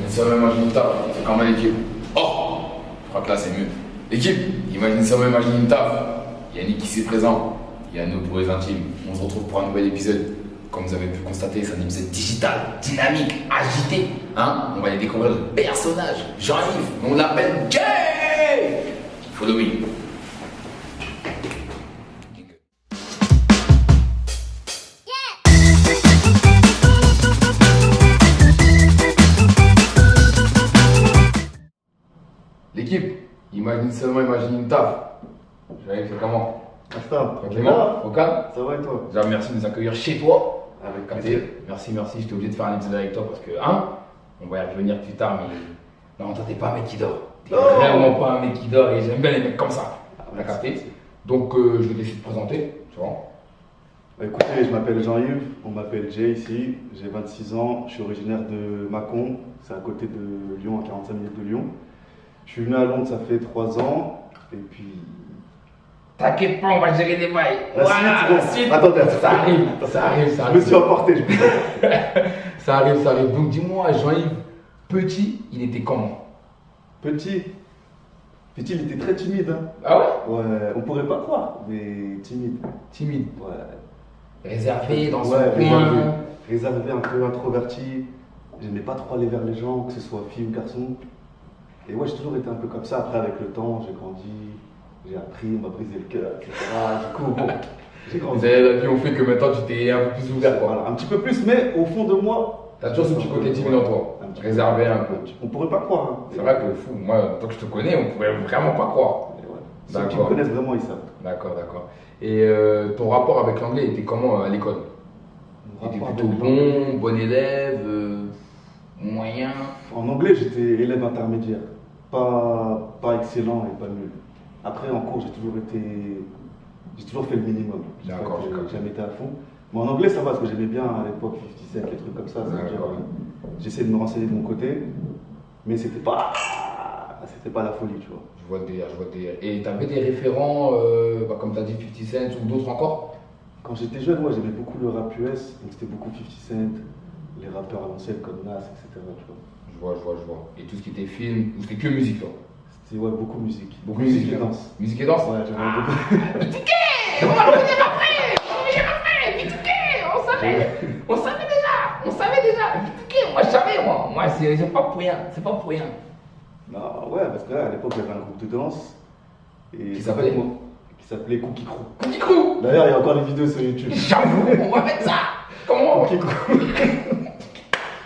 Imagine ça, même imagine une taf. C'est quand même l'équipe. Oh, je crois que là c'est mieux. L'équipe, imagine ça, même imagine une taf. Yannick ici présent. Yannou pour les intimes. On se retrouve pour un nouvel épisode. Comme vous avez pu constater, c'est un épisode digital, dynamique, agité. Hein, on va aller découvrir le personnage, Jean-Yves. On l'appelle Jay. Follow me. L'équipe, imagine seulement, imagine une taf. J'arrive, c'est comment? Asta, Tranquillement? Au calme? ça va et toi? Déjà, merci de nous accueillir chez toi. Avec Capté. plaisir. Merci, j'étais obligé de faire un épisode avec toi parce que, on va y revenir plus tard, mais non, toi, t'es pas un mec qui dort. T'es Non. vraiment pas un mec qui dort et j'aime bien les mecs comme ça. On a merci. capté. Donc, je vais te laisser te présenter, tu vois. Bah, écoutez, je m'appelle Jean-Yves, on m'appelle Jay ici, j'ai 26 ans, je suis originaire de Mâcon, c'est à côté de Lyon, à 45 minutes de Lyon. Je suis venu à Londres, ça fait 3 ans, et puis... T'inquiète pas, on va gérer des bails. La suite, bon. Attendez, Ça arrive. Je me suis emporté, je me Ça arrive. Donc, dis-moi, Jean-Yves, petit, il était comment? Petit, il était très timide, hein. Ah ouais? Ouais, on pourrait pas croire, mais timide. Timide. Ouais. Réservé dans son Ouais, coin. réservé, un peu introverti. J'aimais pas trop aller vers les gens, que ce soit fille ou garçon. Et ouais, j'ai toujours été un peu comme ça. Après, avec le temps, j'ai grandi, j'ai appris, on m'a brisé le cœur, etc. Du coup, bon, j'ai grandi. La vie ont fait que maintenant tu t'es un peu plus ouvert, quoi. Voilà, un petit peu plus, mais au fond de moi. T'as toujours ce petit côté timide en toi. Un petit peu. Réservé un peu. On pourrait pas croire. Hein. C'est vrai que fou, moi, tant que je te connais, on pourrait vraiment pas croire. Mais ouais. Ceux qui me D'accord. connaissent vraiment, ils savent. D'accord. Et ton rapport avec l'anglais était comment à l'école? Mon T'étais rapport plutôt avec l'anglais. bon élève, moyen? En anglais, j'étais élève intermédiaire. Pas excellent et pas nul. Après, en cours, j'ai toujours fait le minimum. D'accord, J'ai jamais été à fond. Mais en anglais, ça va, parce que j'aimais bien à l'époque 50 Cent, les trucs comme ça. C'est-à-dire, D'accord. j'essayais de me renseigner de mon côté, mais c'était pas la folie, tu vois. Je vois le délire. Et t'avais des référents, comme t'as dit 50 Cent ou d'autres encore? Quand j'étais jeune, moi, j'aimais beaucoup le rap US, donc c'était beaucoup 50 Cent, les rappeurs à l'ancienne comme Nas, etc. Tu vois. Je vois. Et tout ce qui était film, ou c'était que musique, toi? C'était ouais, beaucoup musique. Beaucoup musique et danse. Musique et danse? Ouais, j'aimais beaucoup. On va revenir après, on savait déjà. Moi je savais, moi c'est pas pour rien. Non, ouais, parce que là, à l'époque, il y avait un groupe de danse. Et Qui ça s'appelait s'appelait Cookie Crew. Cookie Crew. D'ailleurs, il y a encore les vidéos sur YouTube. J'avoue, on va mettre ça. Comment? Cookie Crew.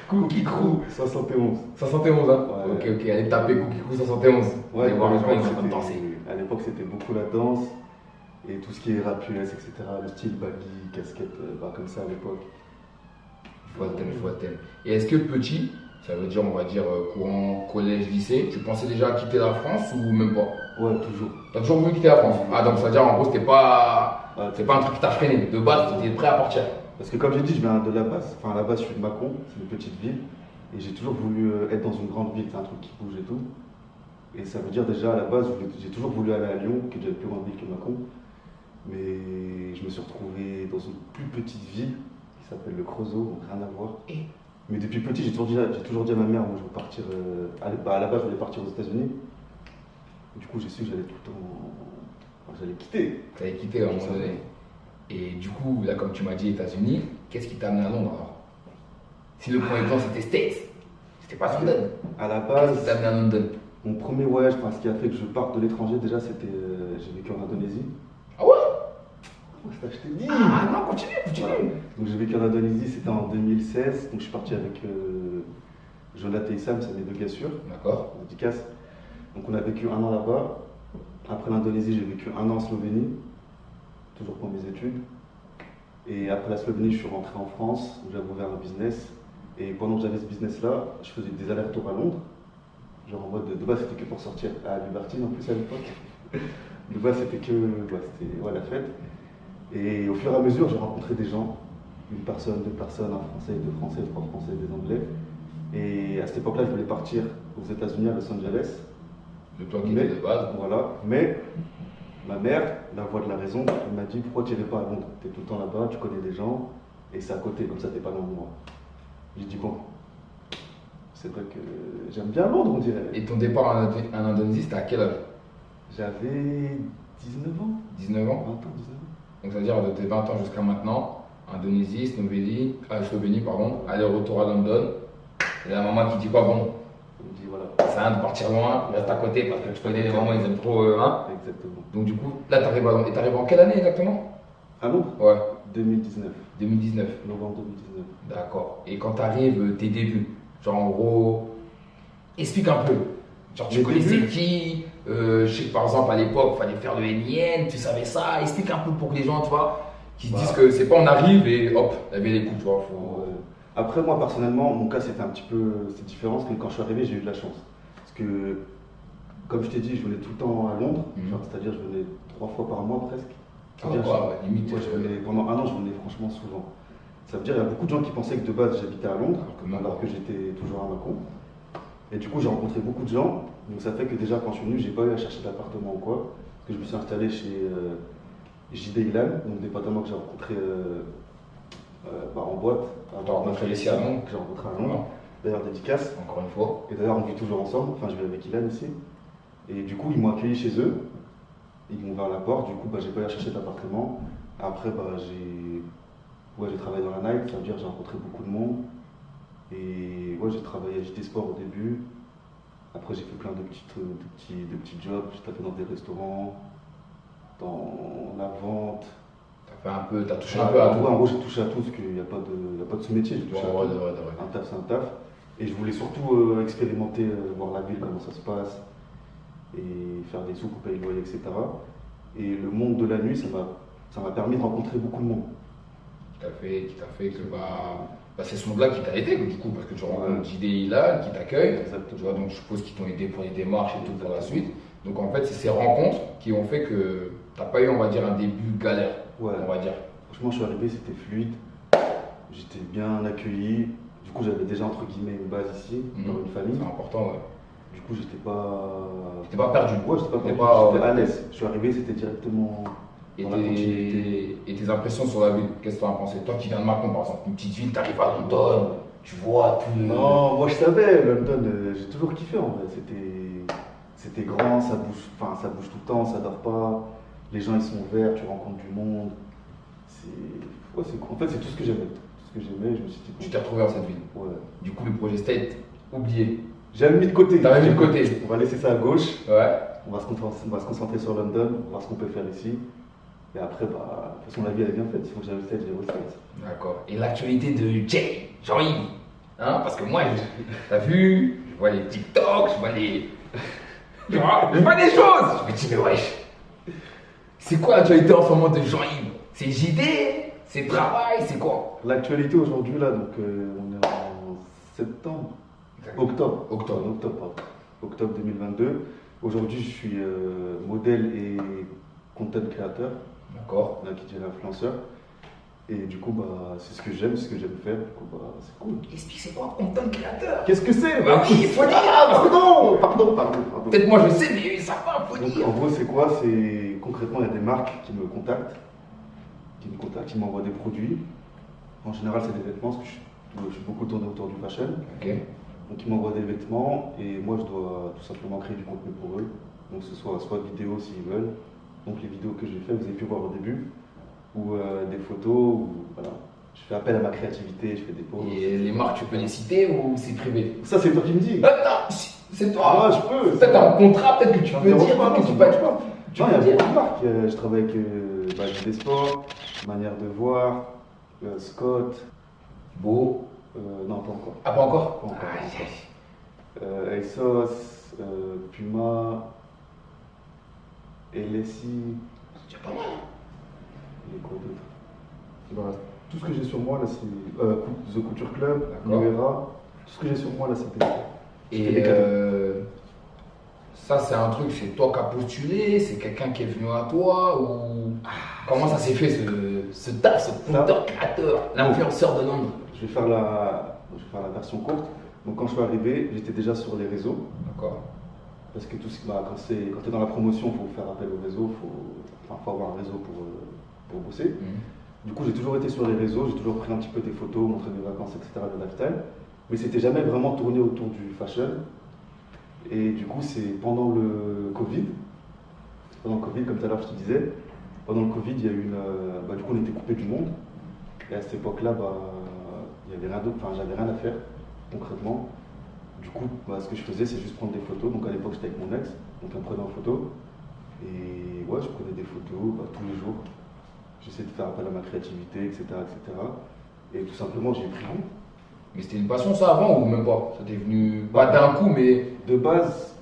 Cookie Crew 71. 71, hein? Ouais. Ok, allez taper Cookie Crew 71. Ouais, Allez voir les gens, ils à sont en train de danser. l'époque, c'était beaucoup la danse et tout ce qui est rap US, etc. Le style baggy, casquette, comme ça à l'époque. Je vois le thème. Et est-ce que petit, ça veut dire, on va dire, courant collège, lycée, tu pensais déjà à quitter la France ou même pas? Ouais, toujours. T'as toujours voulu quitter la France? Ah, donc ça veut dire, en gros, c'était pas. Ouais, C'est pas un truc qui t'a freiné. De base, tu étais prêt à partir. Parce que comme j'ai dit, je viens de la base. Enfin, à la base, je suis de Mâcon, c'est une petite ville. Et j'ai toujours voulu être dans une grande ville, c'est un truc qui bouge et tout. Et ça veut dire déjà, à la base, j'ai toujours voulu aller à Lyon, qui est déjà une plus grande ville que Mâcon. Mais je me suis retrouvé dans une plus petite ville qui s'appelle le Creusot, donc rien à voir. Mais depuis petit, j'ai toujours dit à ma mère, moi je veux partir. À la base, je voulais partir aux États-Unis. Du coup, j'ai su que j'allais tout le temps. Enfin, j'allais quitter. T'avais quitté à un moment donné. Et du coup, là, comme tu m'as dit, États-Unis, qu'est-ce qui t'a amené à Londres alors? Si le premier plan c'était States, c'était pas London. À la Qu'est-ce base, qui t'a amené à London? mon premier voyage, enfin, ce qui a fait que je parte de l'étranger, déjà, c'était. J'ai vécu en Indonésie. Ah ouais? Je t'ai dit! Ah non, continue. Voilà. Donc j'ai vécu en Indonésie, c'était en 2016. Donc je suis parti avec Jonathan et Sam, c'est mes deux gars sûrs. D'accord. Dédicace. Donc on a vécu un an là-bas. Après l'Indonésie, j'ai vécu un an en Slovénie, toujours pour mes études. Et après la Slovénie, je suis rentré en France, où j'avais ouvert un business. Et pendant que j'avais ce business-là, je faisais des allers-retours à Londres. Genre en mode, de base c'était que pour sortir à Libertine en plus à l'époque. De base c'était que c'était la fête. Et au fur et à mesure, j'ai rencontré des gens, une personne, deux personnes, un Français, deux Français, trois Français, des Anglais. Et à cette époque-là, je voulais partir aux États-Unis, à Los Angeles. Le plan qui était de base. Voilà. Mais ma mère, la voix de la raison, elle m'a dit pourquoi tu n'irais pas à Londres? Tu es tout le temps là-bas, tu connais des gens, et c'est à côté, comme ça, tu n'es pas loin de moi. J'ai dit bon, c'est vrai que j'aime bien Londres, on dirait. Et ton départ en Indonésie, c'était à quel âge? J'avais 19 ans, 19 20 ans? ans, 19 ans. Donc ça veut dire de tes 20 ans jusqu'à maintenant, Indonésie, Slovénie, pardon, aller-retour à London. Et la maman qui dit quoi, bon, On me dit voilà, ça sert à rien de partir loin, reste à côté parce que tu connais les mamans, ils aiment trop, hein. exactement. Donc du coup, là t'arrives en quelle année exactement? À Londres, Ouais, 2019, 2019. novembre 2019. D'accord. Et quand t'arrives, tes débuts, genre en gros, explique un peu. Genre tu Mes connaissais débuts qui? Je sais que par exemple à l'époque, il fallait faire le NIN, tu savais ça. Explique un peu pour que les gens, tu vois, qui se disent que c'est pas on arrive et hop, la vie elle est cool, tu vois. Après, moi personnellement, mon cas c'était un petit peu c'est différent parce que quand je suis arrivé, j'ai eu de la chance. Parce que, comme je t'ai dit, je venais tout le temps à Londres, Mhm. genre, c'est-à-dire je venais 3 fois par mois presque. Ah, C'est-à-dire, ouais, limite. ouais, pendant un an, je venais franchement souvent. Ça veut dire qu'il y a beaucoup de gens qui pensaient que de base j'habitais à Londres, alors que j'étais toujours à Macon. Et du coup, j'ai rencontré beaucoup de gens. Donc ça fait que déjà, quand je suis venu, j'ai pas eu à chercher d'appartement ou quoi. Parce que je me suis installé chez JD Ilan, donc des potes à moi que j'ai rencontrés en boîte. T'as rencontré ici à Londres? Que j'ai rencontré à Londres. D'ailleurs, dédicace. Encore une fois. Et d'ailleurs, on vit toujours ensemble. Enfin, je vis avec Ilan ici. Et du coup, ils m'ont accueilli chez eux. Ils m'ont ouvert la porte. Du coup, j'ai pas eu à chercher d'appartement. Après, j'ai travaillé dans la night. Ça veut dire que j'ai rencontré beaucoup de monde. Et ouais, j'ai travaillé à JT Sport au début. Après, j'ai fait plein de petits jobs. J'ai tapé dans des restaurants, dans la vente. T'as touché un peu à tout. En gros, j'ai touché à tout parce qu'il n'y a pas de sous-métier. J'ai touché à Ouais, tout. de vrai. Un taf, c'est un taf. Et je voulais surtout expérimenter, voir la ville, comment ça se passe, et faire des sous pour payer le loyer, etc. Et le monde de la nuit, ça m'a permis de rencontrer beaucoup de monde. Qui t'a fait que c'est ce monde-là qui t'a aidé du coup, parce que tu rencontres JD là, qui t'accueille. Exactement. Tu vois, donc je suppose qu'ils t'ont aidé pour les démarches et tout pour la suite. Donc en fait, c'est ces rencontres qui ont fait que t'as pas eu, on va dire, un début galère. Ouais. On va dire. Franchement, je suis arrivé, c'était fluide. J'étais bien accueilli. Du coup, j'avais déjà entre guillemets une base ici, dans une famille. C'est important, ouais. Du coup, j'étais pas. T'es pas perdu. Ouais, j'étais pas T'es perdu. J'étais à l'aise. Je suis arrivé, c'était directement. Et dans la continuité. tes impressions sur la ville, qu'est-ce que tu en as pensé? Toi qui viens de Macon, par exemple, une petite ville, t'arrives à London, tu vois tout. Non, moi je savais, London, j'ai toujours kiffé en vrai. C'était grand, ça bouge tout le temps, ça dort pas. Les gens ils sont ouverts, tu rencontres du monde. En fait, c'est tout ce que j'aimais. Tout ce que j'aimais, je me suis dit. Tu t'es retrouvé dans cette ville. Ouais. Du coup, le projet State, oublié. J'ai mis de côté. T'as mis de côté. On va laisser ça à gauche. Ouais. On va se concentrer sur London, voir ce qu'on peut faire ici. Et après, de toute façon, la vie elle est bien faite. Il faut que j'investisse, je les retraite. D'accord. Et l'actualité de Jay, Jean-Yves, hein, parce que moi, t'as vu, je vois les TikTok, je vois les choses. Je me dis, mais wesh, c'est quoi l'actualité en ce moment de Jean-Yves? C'est JD? C'est travail? C'est quoi? L'actualité aujourd'hui, là, donc on est en septembre. Octobre. Octobre 2022. Aujourd'hui, je suis modèle et content créateur. D'accord. Là, qui dit influenceur. Et du coup, c'est ce que j'aime, c'est ce que j'aime faire. Du coup, c'est cool. Explique, c'est quoi content créateur? Qu'est-ce que c'est? Bah oui, il faut dire. Pardon. Peut-être moi je sais, mais ça va, faut Donc, dire. en gros, c'est quoi? C'est concrètement, il y a des marques qui me contactent, qui m'envoient des produits. En général, c'est des vêtements, parce que je suis beaucoup tourné autour du fashion. Ok. Donc ils m'envoient des vêtements et moi je dois tout simplement créer du contenu pour eux. Donc ce soit vidéo s'ils veulent. Donc les vidéos que j'ai faites, vous avez pu voir au début, ou des photos, ou voilà. Je fais appel à ma créativité, je fais des pauses. Et les marques, tu peux les citer ou c'est privé? Ça c'est toi qui me dis. Non, c'est toi. Ah, je peux. Peut-être un contrat, peut-être que tu peux dire, peut-être que tu peux pas. Non, il y a beaucoup de marques. Je travaille avec des sports, Manière de voir, Scott. Beau. Non, pas encore. Ah, pas encore? Pas encore. Aïe, ASOS, Puma, LSI. c'est pas mal. Et quoi d'autre? Voilà. Tout ce que j'ai sur moi là, c'est The Couture Club, D'accord. Nuera. Tout ce que j'ai sur moi là, c'était. Et ça, c'est un truc, c'est toi qui as postulé, c'est quelqu'un qui est venu à toi ou comment ça s'est fait ce taf, ce conteur créateur, l'influenceur de Londres? Je vais faire la version courte. Donc quand je suis arrivé, j'étais déjà sur les réseaux. D'accord. Parce que quand tu es dans la promotion, il faut faire appel au réseau, il faut avoir un réseau pour bosser. Du coup, j'ai toujours été sur les réseaux, j'ai toujours pris un petit peu des photos, montré mes vacances, etc., le lifestyle. mais c'était jamais vraiment tourné autour du fashion. Et du coup, c'est pendant le Covid, comme tout à l'heure je te disais, pendant le Covid, il y a eu du coup, on était coupé du monde. Et à cette époque-là, il y avait rien d'autre, enfin, j'avais rien à faire concrètement. Du coup, ce que je faisais, c'est juste prendre des photos. Donc à l'époque, j'étais avec mon ex, donc on prenait en photo. Et ouais, je prenais des photos tous les jours. J'essayais de faire appel à ma créativité, etc., etc. Et tout simplement, j'ai pris goût. Mais c'était une passion ça avant ou même pas? Ça t'est venu pas d'un coup, mais. De base,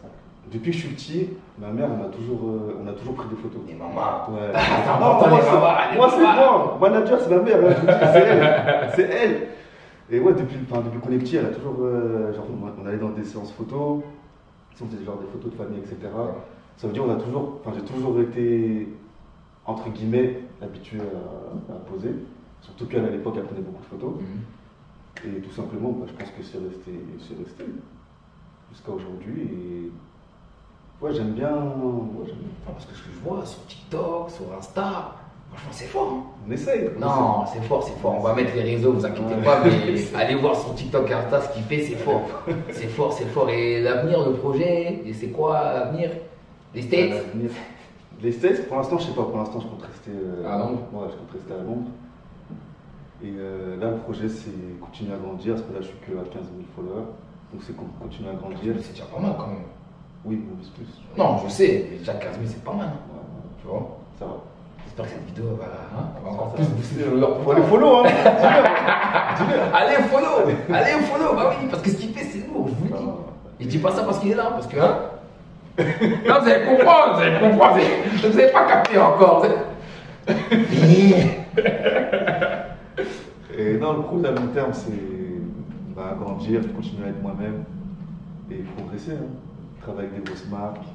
depuis que je suis petit, ma mère, on a toujours pris des photos. Et maman. Ouais. C'est important, les mamans. Moi, c'est moi. Manager, c'est ma mère. Hein, je vous dis, c'est elle. C'est elle. Et ouais, depuis qu'on est petit, elle a toujours. On allait dans des séances photos. C'était genre des photos de famille, etc. Ça veut dire j'ai toujours été, entre guillemets, habitué à poser. Surtout qu'elle, à l'époque, elle prenait beaucoup de photos. Et tout simplement, je pense que c'est resté jusqu'à aujourd'hui. Et ouais, j'aime bien. Parce que ce que je vois sur TikTok, sur Insta, franchement, c'est fort. Hein. On essaye. Non, c'est fort, c'est fort. On va mettre les réseaux, vous inquiétez pas, mais allez voir sur TikTok et Insta ce qu'il fait, c'est fort. C'est fort, c'est fort. Et l'avenir, le projet, et c'est quoi l'avenir? Les States? Les States, pour l'instant, je sais pas. Pour l'instant, je compte rester à Londres. Ouais, je compte rester à Londres. Et là, le projet, c'est continuer à grandir, parce que là, je suis que à 15 000 followers. Donc, c'est continuer à grandir. C'est déjà pas mal quand même. Oui, mais c'est plus. Non, je sais, mais déjà 15 000, c'est pas mal. Ouais, tu vois? Ça va. J'espère que cette vidéo va encore plus booster les followers. Faut les follow, hein. Dis-le. Allez, follow. Bah oui, parce que ce qu'il fait, c'est lourd, je vous le dis. Il dit pas ça parce qu'il est là, parce que, hein. Non, vous allez comprendre. Vous n'avez pas capté encore. Et non, le projet à long terme, c'est grandir, continuer à être moi-même et progresser. Hein. Travailler avec des grosses marques,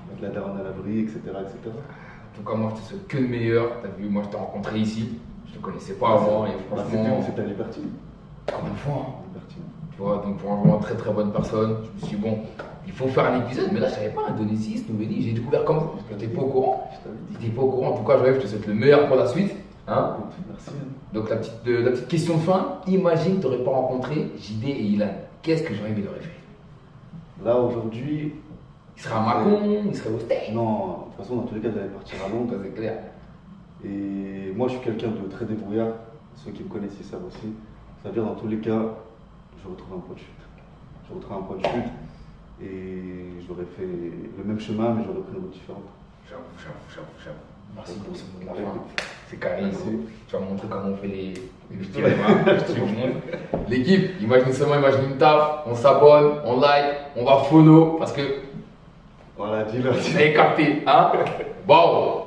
mettre la daronne à l'abri, etc., etc. En tout cas, moi, je te souhaite que le meilleur. T'as vu, moi, je t'ai rencontré ici. Je te connaissais pas avant. Et franchement, c'était à Libertine. Combien de fois, hein. Libertine. Tu vois, donc vraiment très très bonne personne. Je me suis dit, bon, il faut faire un épisode, mais là, je savais pas, Indonésie, Slovénie, j'ai découvert comme vous. Je n'étais pas au courant. J'étais pas au courant. En tout cas, je te souhaite le meilleur pour la suite. Hein. Merci. Donc, la petite question de fin. Imagine que tu n'aurais pas rencontré JD et Ilan. Qu'est-ce que Jean-Yves aurait fait? Là, aujourd'hui. Il serait à Macon, il serait au steak. Non, de toute façon, dans tous les cas, j'allais partir à Londres. C'est clair. Et moi, je suis quelqu'un de très débrouillard. Ceux qui me connaissent, ils savent aussi. Ça veut dire, dans tous les cas, je retrouve un point de chute. Et j'aurais fait le même chemin, mais j'aurais pris une route différente. J'avoue. Merci pour ce mot de la fin. C'est carré. Tu vas me montrer comment on fait les L'équipe, imagine une taf, on s'abonne, on like, on va follow parce que. Voilà, dis-le. Vous avez capté, hein? Bon.